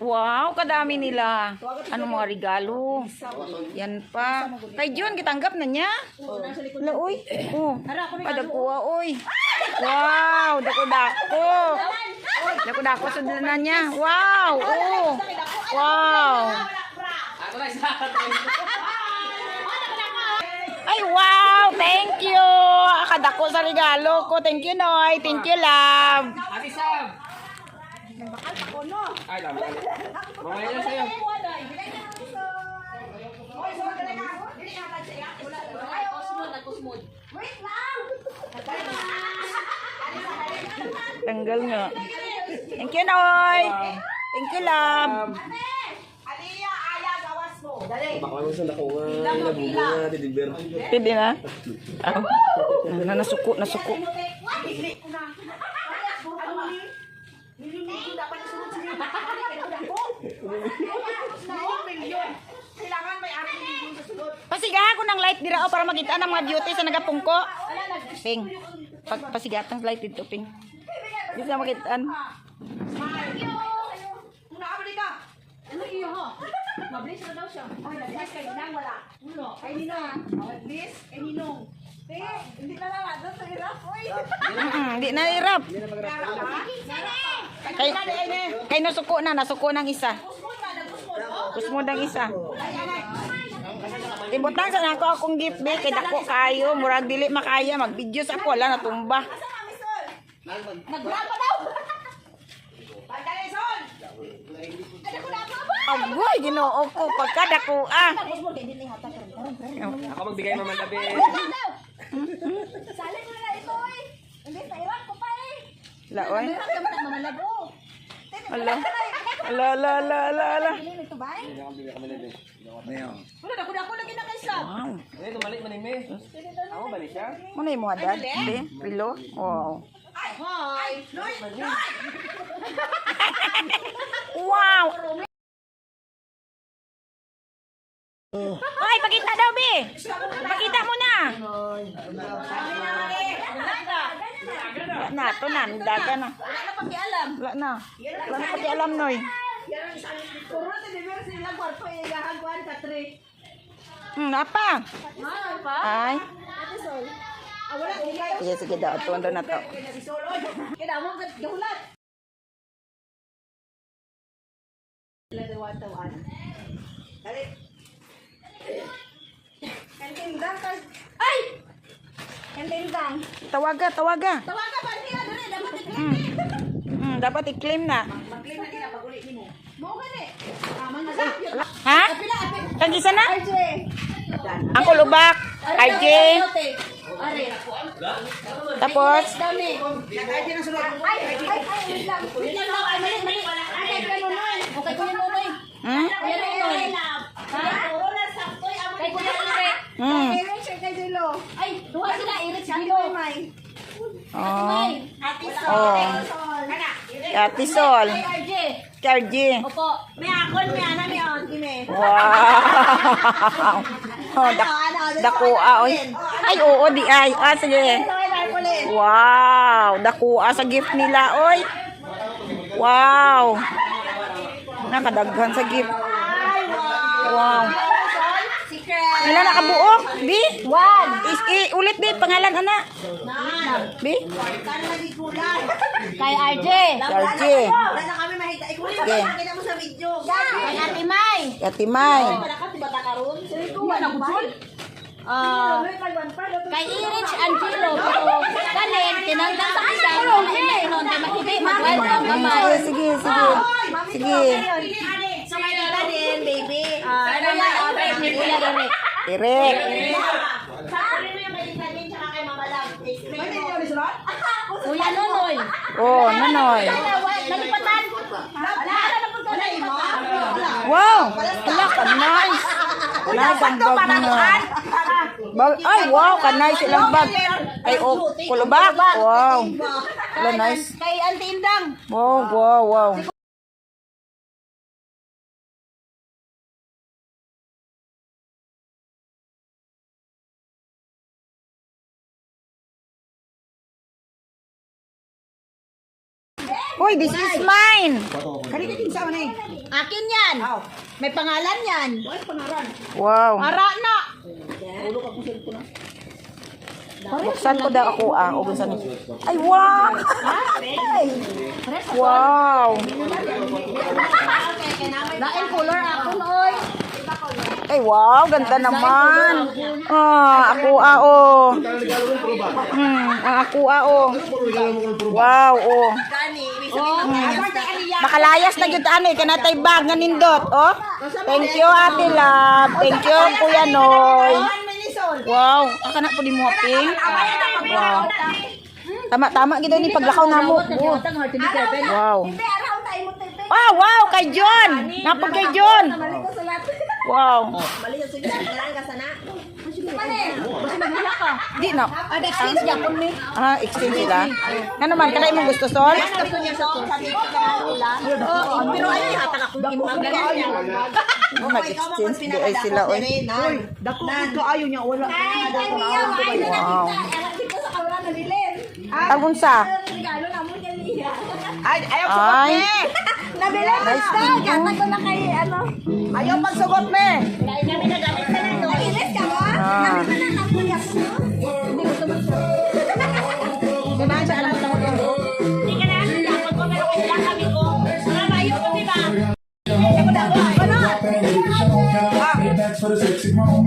Wow, kadami nila. Ano mga regalo? Yan pa. Kay Jun, kitanggap na niya. Wala, uy. Oh, padagkuha, uy. Wow, dako-dako. Dako-dako sa dala niya. Wow, oh. Wow. Ay, wow. Thank you. Akadako sa regalo ko. Thank you, Noy. Thank you, love. Ate Sam! Ay, dami. Mamaya na sa'yo. Tanggal nga. Thank you, Noy. Thank you, love. Baka mo sa dako nga. Nabubo nga, titiber. Pwede na? Na nasuko, nasuko. Pasigahan ko ng light dira para makita ng mga beauty sa nagapungko. Ping. Pasigahan ng light dito, Ping. Dito na makitaan. Ano iyo ho? Mabilis na daw siya. Ay, nagbilis kay Ninang wala. Uno, kay Ninong. Mabilis kay Ninong. Hindi na lang doon sa hirap. Uy. Hindi na hirap. Kay nasuko ng isa. Kusmo ng isa. Ibutang sa nako akong gift be kay dako kayo, murag dili makaya mag-video sa ako wala natumba. Naggraba daw. Agoy, Ginoo ko pagkadako ah. Ako magbigay naman tabi. Sali mo na ito eh. Hindi sa hirap ko pa eh. Laoy. Mamalago. Ala. Ala. Ito ba eh? Ngayon. Wala na ko lagi na kay Sam. Wow. Eh, tumalit man yung me. Ako, balik siya. Ano yung mga dad? Be, pilo? Wow. Hi. Wow. Ay, pakita daw, Be. Pakita mo na. Wala na, ito na. Daga na. Wala na pakialam. Wala na. Wala na pakialam, Noy. Puro sa diverse sila kwarto eh gahaguan ka 3. Apa? Pa? Ay. Ate Sol. Wala di kayo. Sige daw. Tundo na to. Kaya mo gud gahulat. Sila daw Dali. Kantindang ka. Ay! Kantindang. Tawaga. Tawaga pa niya dali dapat i-claim. Dapat i-claim na. Mag-claim na kina pag uli nimo. Mo gani. Amang na. Ha? Kang isa na? RJ. Ako lubak. RJ. Are. Tapos? Dami. Nag-RJ na sulod. Ay, wait lang. Wait lang. Ay, mali. Ay, kay Nonoy. Okay, kuya Nonoy. Kuya Nonoy. Ha? Corona saktoy amo kay Kuya Nonoy. Kay Richard kay Jilo. Ay, duha sila Eric Jilo. Oh. Ate Oh. Ate Sol. Kay RJ. RJ. Opo. May akon, may ana, may auntie, may. Wow. Oh, dakua, oy. Ay, oo, di ay. Ah, sige. Wow. Dakua sa gift nila, oy. Wow. Nakadaghan sa gift. Wow. Secret. Ilan nakabuok? Bi? 1. Ulit, Bi. Pangalan, ana. Bi? Kano lagi kulang? Kay RJ. RJ. Wala na kami mahita. Ikulit Okay. pa kita mo sa video. Kay Ate May. Ate May. Wala ka tiba karon. Sili ko wala gudson. Kay Erich Angelo pero kanin tinanggal sa isa noon kay makita mag-welcome kamay. Sige. So kay Tita din baby. Ano na open ni Kuya Derek. Direk. Sa ano yung kay Tita din tsaka kay Mama Love. Kuya Nonoy. Oh, Nonoy. Nalipatan. Wala na po ka na imo. Wow. Wala ka, nice. Nice ang bag niya. Ay, wow, ka nice ilang bag. Ay, oh, kulubak. Wow. Wala, nice. Kay Auntie Indang. Wow. Uy, this is mine. Kanina din sa ni. Akin yan. May pangalan yan. Wow. Ara na. Buksan ko daw ako o buksan niyo. Ay, wow. Wow. Lain color ako noy. Ay, wow, ganda naman. Ako ako Wow, Makalayas na jud ani kanatay bag nga nindot, oh. Thank you, Ate Love. Thank you, Kuya Noy. Wow, aka na pud mo ping. Wow. Tama gid ni paglakaw namo. Wow. Wow, kay John. Napag kay John. Wow. Di na. Exchange niya kun ni. Exchange sila. Ano naman, kanay mong gusto, Sol? Gusto niya sa sabi ko na pero ay hatag akong imong ganyan. Mag-exchange di ay sila, oy. Dako ka ayo niya wala. Wow. Dito sa kamera na dilim. Tagun sa? Regalo na mo niya. Ay. Nabili na daw. Gatag ko na kay ano. Ayaw magsugot me. Dahil namin nagamit sa nito. Nailis ka mo? Namin na napulyas mo. Hindi ko sumasagot. Diba? Sa alam ko lang ito. Hindi ka na. Dapat ko pero kailangan kami ko. Mga bayo ko, diba? Ano? That's for the sexy mom.